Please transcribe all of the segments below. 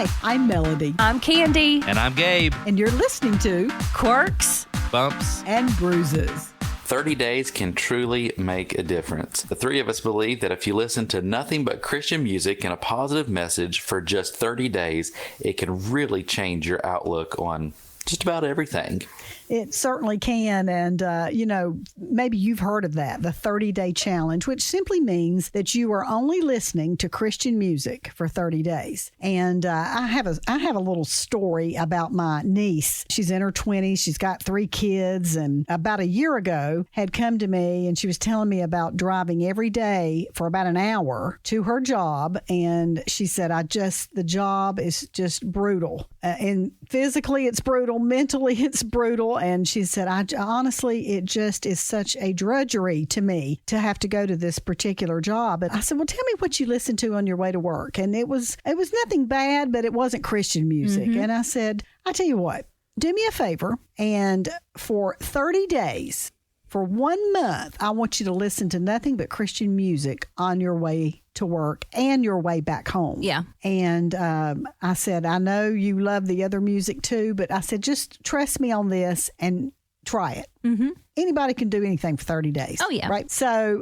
Hi, I'm Melody. I'm Candi. And I'm Gabe. And you're listening to Quirks, Bumps, and Bruises. 30 days can truly make a difference. The three of us believe that if you listen to nothing but Christian music and a positive message for just 30 days, it can really change your outlook on just about everything. It certainly can. And, maybe you've heard of that, the 30-day challenge, which simply means that you are only listening to Christian music for 30 days. And I have a little story about my niece. She's in her 20s. She's got 3 kids. And about a year ago had come to me and she was telling me about driving every day for about an hour to her job. And she said, the job is just brutal. And physically it's brutal. Mentally it's brutal. And she said, honestly, it just is such a drudgery to me to have to go to this particular job. And I said, well, tell me what you listen to on your way to work. And it was nothing bad, but it wasn't Christian music. Mm-hmm. And I said, I tell you what, do me a favor. And for 30 days, for 1 month, I want you to listen to nothing but Christian music on your way to work and your way back home. Yeah. And I said, I know you love the other music too, but I said, just trust me on this and try it. Mm-hmm. Anybody can do anything for 30 days. Oh, yeah. Right. So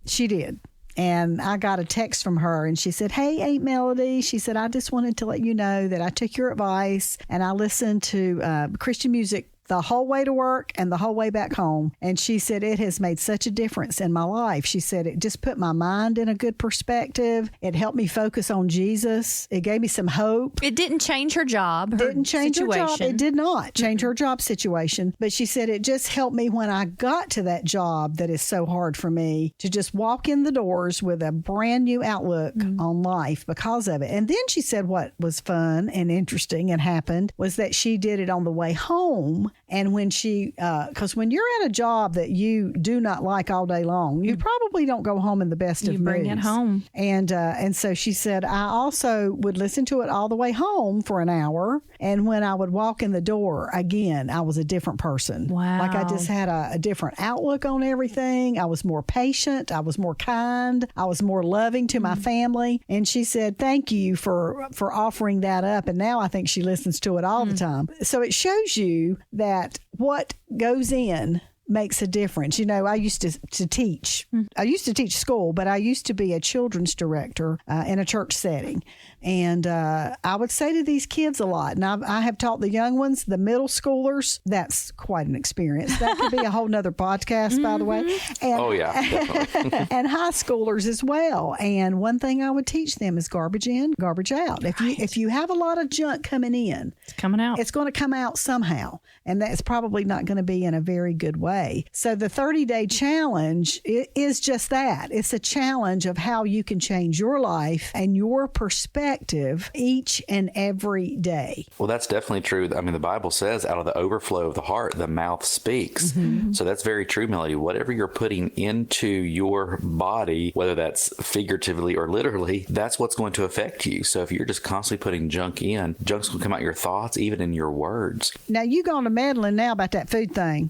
she did. And I got a text from her and she said, hey, Aunt Melody. She said, I just wanted to let you know that I took your advice and I listened to Christian music the whole way to work and the whole way back home. And she said, it has made such a difference in my life. She said, it just put my mind in a good perspective. It helped me focus on Jesus. It gave me some hope. It didn't change her job. Didn't change her job. It did not change her job situation. But she said, it just helped me when I got to that job that is so hard for me to just walk in the doors with a brand new outlook on life because of it. And then she said what was fun and interesting and happened was that she did it on the way home. And when because when you're at a job that you do not like all day long, you probably don't go home in the best of moods. You bring it home. And so she said, I also would listen to it all the way home for an hour. And when I would walk in the door, again, I was a different person. Wow. Like I just had a different outlook on everything. I was more patient. I was more kind. I was more loving to my family. And she said, thank you for offering that up. And now I think she listens to it all the time. So it shows you that what goes in makes a difference. I used to teach. I used to teach school, but I used to be a children's director in a church setting. And I would say to these kids a lot, and I have taught the young ones, the middle schoolers. That's quite an experience. That could be a whole nother podcast, by the way. And, oh, yeah, definitely. And high schoolers as well. And one thing I would teach them is garbage in, garbage out. If you have a lot of junk coming in, it's coming out. It's going to come out somehow. And that's probably not going to be in a very good way. So the 30-day challenge is just that. It's a challenge of how you can change your life and your perspective each and every day. Well, that's definitely true. I mean, the Bible says out of the overflow of the heart, the mouth speaks. Mm-hmm. So that's very true, Melody. Whatever you're putting into your body, whether that's figuratively or literally, that's what's going to affect you. So if you're just constantly putting junk in, junk's going to come out your thoughts, even in your words. Now, you going to meddling now about that food thing.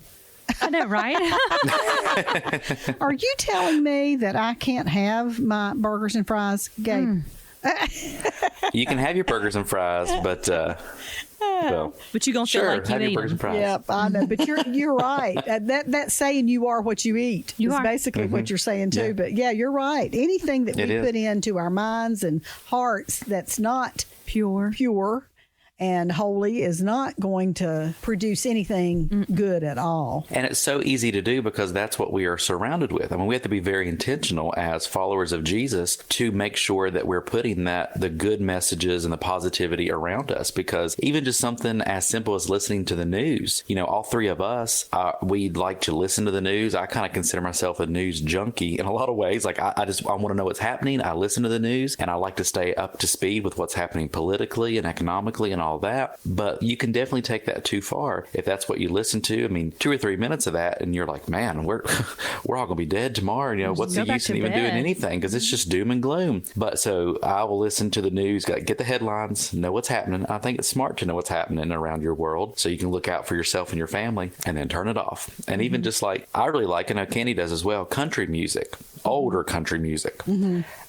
I know, right? Are you telling me that I can't have my burgers and fries, Gabe? You can have your burgers and fries, but well, but you're gonna feel like you have your eat burgers and fries. Yep, I know. But you're right. That saying "you are what you eat" is basically what you're saying too. Yeah. But yeah, you're right. Anything that we put into our minds and hearts that's not pure and holy is not going to produce anything good at all. And it's so easy to do because that's what we are surrounded with. I mean, we have to be very intentional as followers of Jesus to make sure that we're putting the good messages and the positivity around us, because even just something as simple as listening to the news, all three of us, we like to listen to the news. I kind of consider myself a news junkie in a lot of ways. Like I want to know what's happening. I listen to the news and I like to stay up to speed with what's happening politically and economically and all that. But you can definitely take that too far if that's what you listen to. I mean, 2 or 3 minutes of that and you're like, man, we're all going to be dead tomorrow. What's the use in even doing anything? Because it's just doom and gloom. But so I will listen to the news, get the headlines, know what's happening. I think it's smart to know what's happening around your world so you can look out for yourself and your family and then turn it off. And even just like, I really like, and I know Candi does as well, country music, older country music.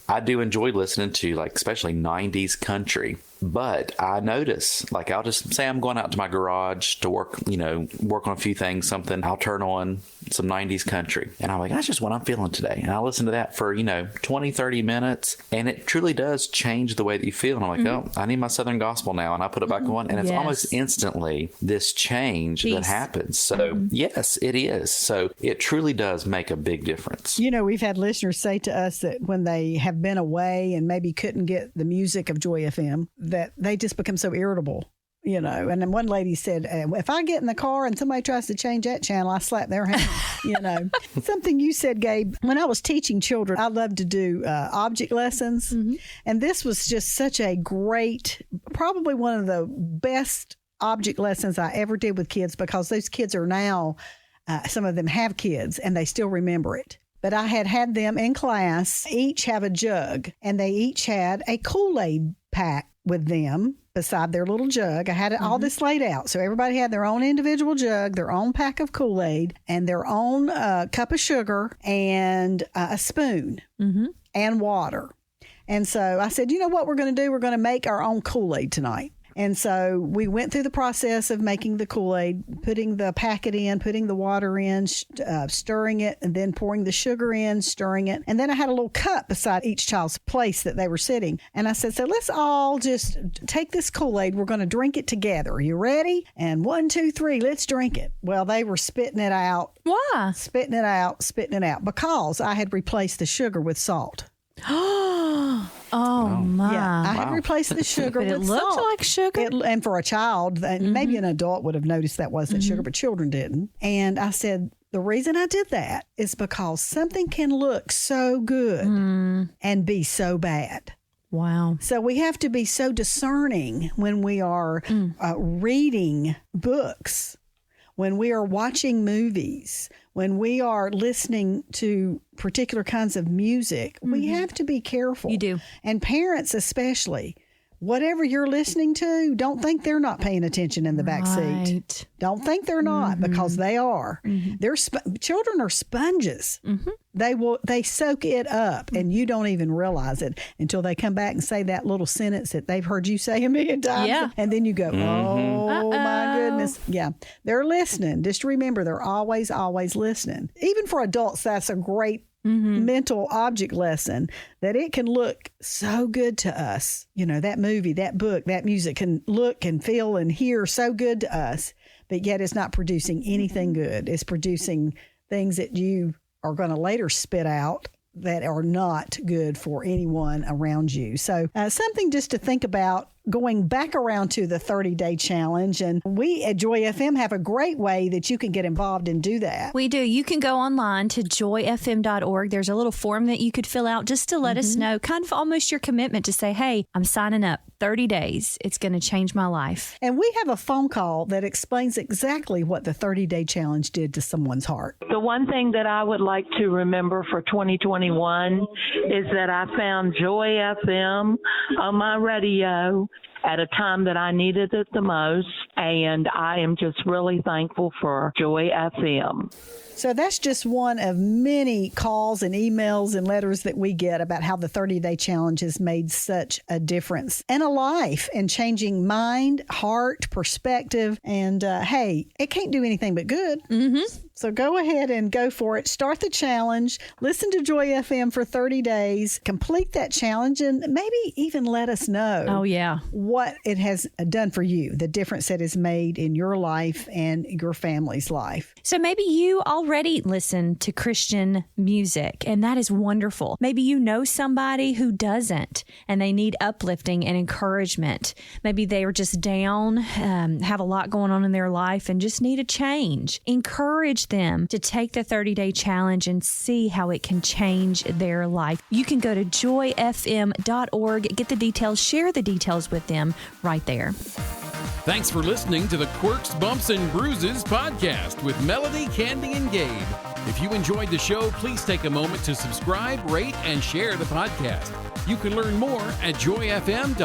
I do enjoy listening to, like, especially 90s country. But I notice, like, I'll just say I'm going out to my garage to work on a few things, something. I'll turn on some 90s country. And I'm like, that's just what I'm feeling today. And I'll listen to that for, 20, 30 minutes. And it truly does change the way that you feel. And I'm like, oh, I need my Southern gospel now. And I put it back on. And it's almost instantly this change that happens. So, yes, it is. So it truly does make a big difference. We've had listeners say to us that when they have been away and maybe couldn't get the music of Joy FM, that they just become so irritable, And then one lady said, if I get in the car and somebody tries to change that channel, I slap their hand, Something you said, Gabe, when I was teaching children, I love to do object lessons. And this was just such a great, probably one of the best object lessons I ever did with kids, because those kids are now, some of them have kids and they still remember it. But I had them in class each have a jug, and they each had a Kool-Aid pack with them beside their little jug. I had all this laid out. So everybody had their own individual jug, their own pack of Kool-Aid, and their own cup of sugar, and a spoon, and water. And so I said, you know what we're going to do? We're going to make our own Kool-Aid tonight. And so we went through the process of making the Kool-Aid, putting the packet in, putting the water in, stirring it, and then pouring the sugar in, stirring it. And then I had a little cup beside each child's place that they were sitting. And I said, so let's all just take this Kool-Aid. We're going to drink it together. Are you ready? And 1, 2, 3, let's drink it. Well, they were spitting it out. Why? Spitting it out because I had replaced the sugar with salt. Oh my! Yeah, I had replaced the sugar but with it looked salt. like sugar. And for a child, maybe an adult would have noticed that wasn't sugar, but children didn't. And I said, the reason I did that is because something can look so good and be so bad. Wow. So we have to be so discerning when we are reading books, when we are watching movies, when we are listening to particular kinds of music. We have to be careful. You do. And parents especially. Whatever you're listening to, don't think they're not paying attention in the back seat. Don't think they're not, because they are. Children are sponges. They soak it up, and you don't even realize it until they come back and say that little sentence that they've heard you say a million times. Yeah. And then you go, oh my goodness. Yeah. They're listening. Just remember, they're always, always listening. Even for adults, that's a great mental object lesson, that it can look so good to us. That movie, that book, that music can look and feel and hear so good to us, but yet it's not producing anything good. It's producing things that you are going to later spit out that are not good for anyone around you. So something just to think about, going back around to the 30-day challenge. And we at Joy FM have a great way that you can get involved and do that. We do. You can go online to joyfm.org. There's a little form that you could fill out just to let us know, kind of almost your commitment to say, hey, I'm signing up 30 days. It's going to change my life. And we have a phone call that explains exactly what the 30-day challenge did to someone's heart. The one thing that I would like to remember for 2021 is that I found Joy FM on my radio at a time that I needed it the most, and I am just really thankful for Joy FM. So that's just one of many calls and emails and letters that we get about how the 30-day challenge has made such a difference in a life, and changing mind, heart, perspective. And hey, it can't do anything but good. So go ahead and go for it. Start the challenge. Listen to Joy FM for 30 days. Complete that challenge, and maybe even let us know what it has done for you, the difference that is made in your life and your family's life. So maybe you already listen to Christian music, and that is wonderful. Maybe you know somebody who doesn't, and they need uplifting and encouragement. Maybe they are just down, have a lot going on in their life, and just need a change. Encourage them to take the 30-day challenge and see how it can change their life. You can go to joyfm.org, get the details, share the details with them right there. Thanks for listening to the Quirks, Bumps, and Bruises podcast with Melody, Candi, and Gabe. If you enjoyed the show, please take a moment to subscribe, rate, and share the podcast. You can learn more at joyfm.org.